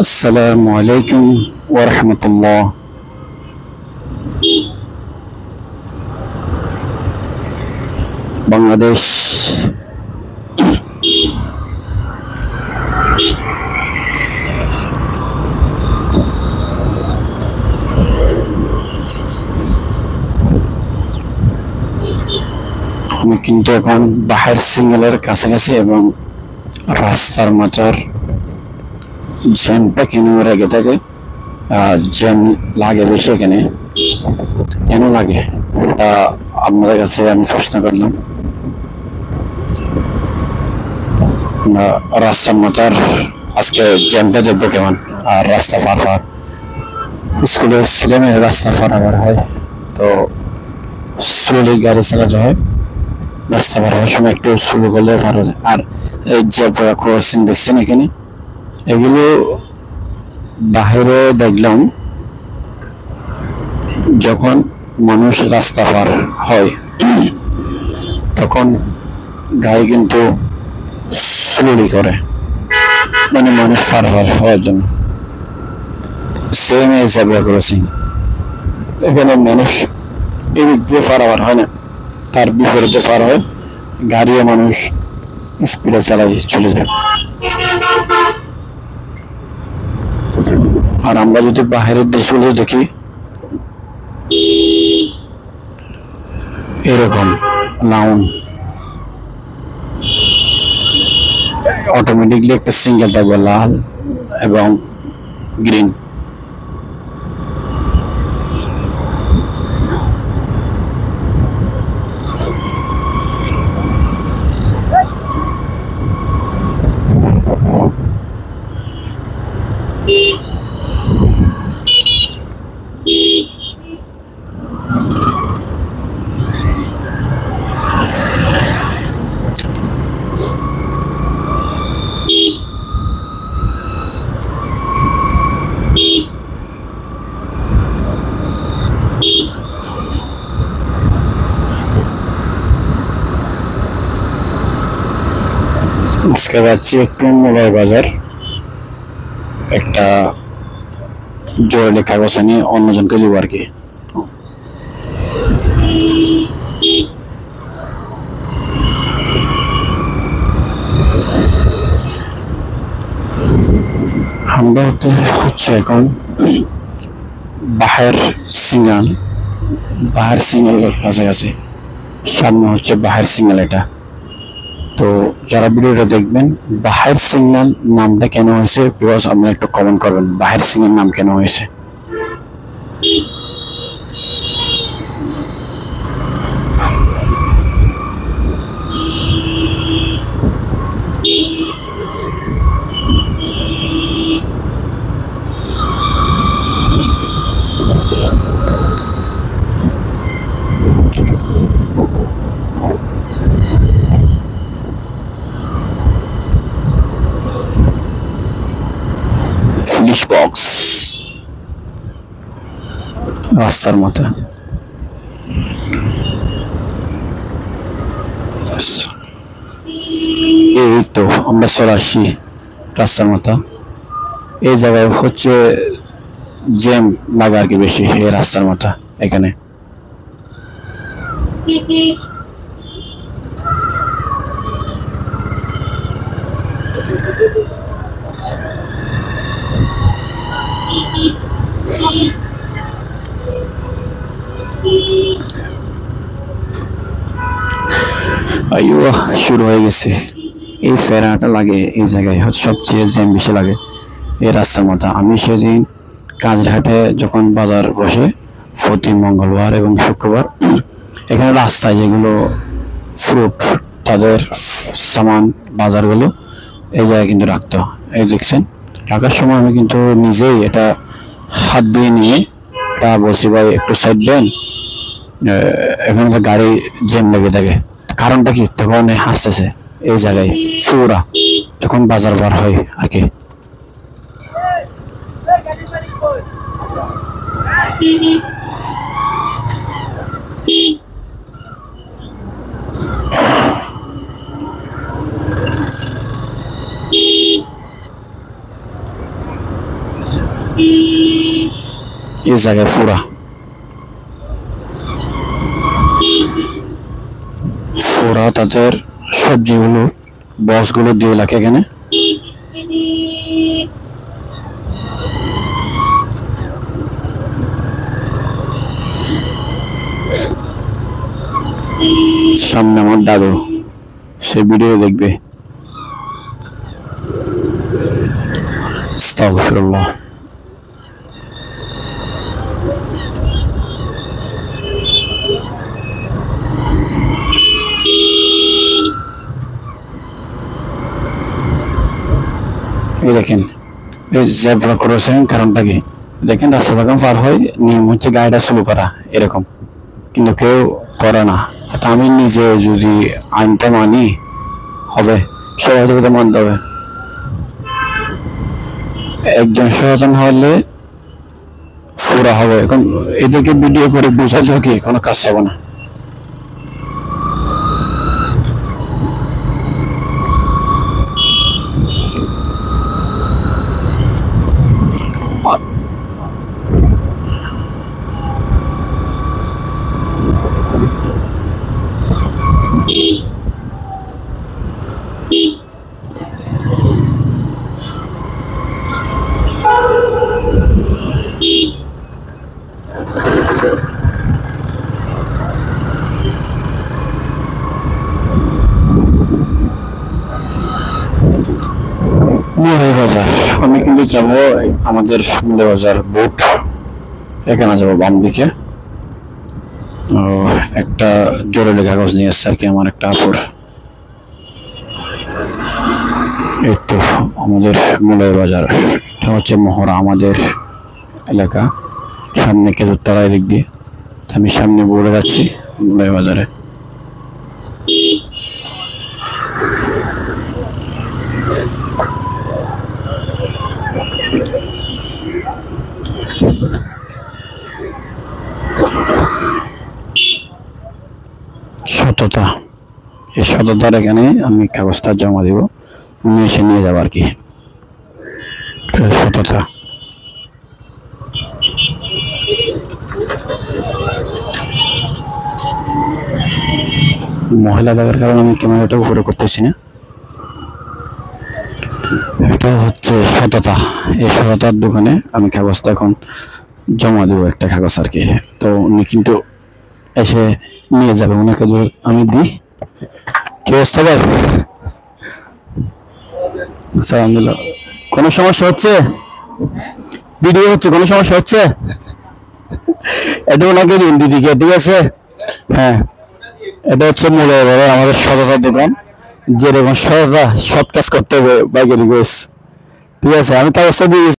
আসসালামু আলাইকুম ওয়া রাহমাতুল্লাহ। বাংলাদেশ আমি কিন্তু এখন বাহির সিঙ্গেলের কাছাকাছি এবং রাস্তার মাথার জ্যামটা কেন রেগে থাকে, জ্যাম লাগে বেশি এখানে, কেন লাগে তা আপনাদের কাছে আমি প্রশ্ন করলাম। রাস্তার মাথার আজকে জ্যামটা দেখবো কেমন। আর রাস্তা পারাপার স্কুলে ছেলেমেয়েরা রাস্তা পারাপার হয় তো স্লোলি গাড়ি চালাতে হয়, রাস্তা পার হওয়ার সময় একটু স্লো করলে পার হয়। আর এই জেব্রা ক্রসিং দেখছেন এখানে, এগুলো বাহিরে দেখলাম যখন মানুষ রাস্তা পার হয় তখন গাড়ি কিন্তু স্লোলি করে, মানে মানুষ পার হওয়ার জন্য। সেম এই জেব্রা ক্রসিং, এখানে মানুষ এদিক দিয়ে পারাপার হয় না, তার বিপরীতে পার হয়, গাড়িও মানুষ স্পিডে চালাই চলে যায়। আর আমরা যদি বাহিরের দেশগুলো দেখি এরকম লাউন অটোমেটিকলি একটা সিঙ্গেল থাকবে লাল এবং গ্রিন। আজকে যাচ্ছি একটু মোবাইল বাজার, একটা জরুরি কাগজ নিয়ে অন্যজনকে দিব আর কি। আমরা হচ্ছে এখন বাহির সিঙ্গেলের কাছাকাছি, সামনে হচ্ছে বাহির সিঙ্গেল। এটা তো যারা ভিডিওটা দেখবেন, বাহির সিগন্যাল নামটা কেন হয়েছে বিকজ আপনারা একটু কমেন্ট করবেন বাহির সিগন্যাল নাম কেন হয়েছে। পুলিশ বক্স রাস্তার মাথা, এই তো আমরা চলে আসছি রাস্তার মাথা। এই জায়গায় হচ্ছে জ্যাম লাগে আর কি বেশি, এই রাস্তার মাথা এখানে। আইয়ো শুরু হয়ে গেছে, এই ফেরাটা লাগে এই জায়গায় সবচেয়ে জ্যাম বেশি লাগে এই রাস্তার মধ্যে। আমি সেদিন কাজরহাটে যখন বাজার বসে প্রতি মঙ্গলবার এবং শুক্রবার, এখানে রাস্তায় যেগুলো ফ্রুট তাদের সামান বাজারগুলো এই জায়গায় কিন্তু রাখতো। এই দেখছেন, রাখার সময় আমি কিন্তু নিজেই এটা হাত দিয়ে নিয়ে এটা বলছি ভাই একটু সাইড দেন, এখানে তো গাড়ি জ্যাম লেগে থাকে। কারণটা কি, তখন হাসতেছে এই জায়গায় পুরা যখন বাজার বার হয় আর কি। এই জায়গায় ফোড়া তাদের সবজিগুলো বক্সগুলো দিয়ে রাখে এখানে। সামনে আমার দাদু, সে ভিডিও দেখবে। আস্তাগফিরুল্লাহ। এই দেখেন এই জেব্রা ক্রসিং কারণটা কি দেখেন, রাস্তা যখন পার হয় নিয়ম হচ্ছে গাড়িটা স্লো করা এরকম, কিন্তু কেউ করে না। আমি নিজে যদি আইনটা মানি হবে, সবাই থেকে মানতে হবে। একজন সচেতন হলে পুরা হবে। এখন এদেরকে ভিডিও করে বুঝালেও কি কোনো কাজ হবে না। বাজার আমি কিন্তু যাবো আমাদের বাজার বোট, এখানে যাবো বাম দিকে। একটা জরুরি কাগজ নিয়ে এসছে আর কি আমার একটা আপুর। এই তো আমাদের মুলাই বাজার, এটা হচ্ছে মহড়া আমাদের এলাকা, সামনে খেজুরতলা দিক দিয়ে। আমি সামনে বলে যাচ্ছি মুলাই বাজারে। সততা, এই সততার এখানে আমি কাগজটা জমা দিব, উনি এসে নিয়ে যাবো আর কি। সততা। মহিলা থাকার কারণে আমি ক্যামেরাটা উপরে করতেছি না। এটা হচ্ছে সততা, এই সততার দোকানে আমি কাগজটা এখন জমা দেবো, একটা কাগজ আর কি। তো উনি কিন্তু এসে নিয়ে যাবে, ওনাকে আমি দিই। কি অবস্থা ভাই? আলহামদুলিল্লাহ। কোনো সমস্যা হচ্ছে? ভিডিও হচ্ছে, কোনো সমস্যা হচ্ছে? এটা ওনাকে দিন দিদিকে, ঠিক আছে? হ্যাঁ, এটা হচ্ছে আমাদের সততার দোকান, যেরকম সততা সৎ কাজ করতে হবে বাইকের রিকোয়েস্ট, ঠিক আছে? আমি কাগজটা দিয়ে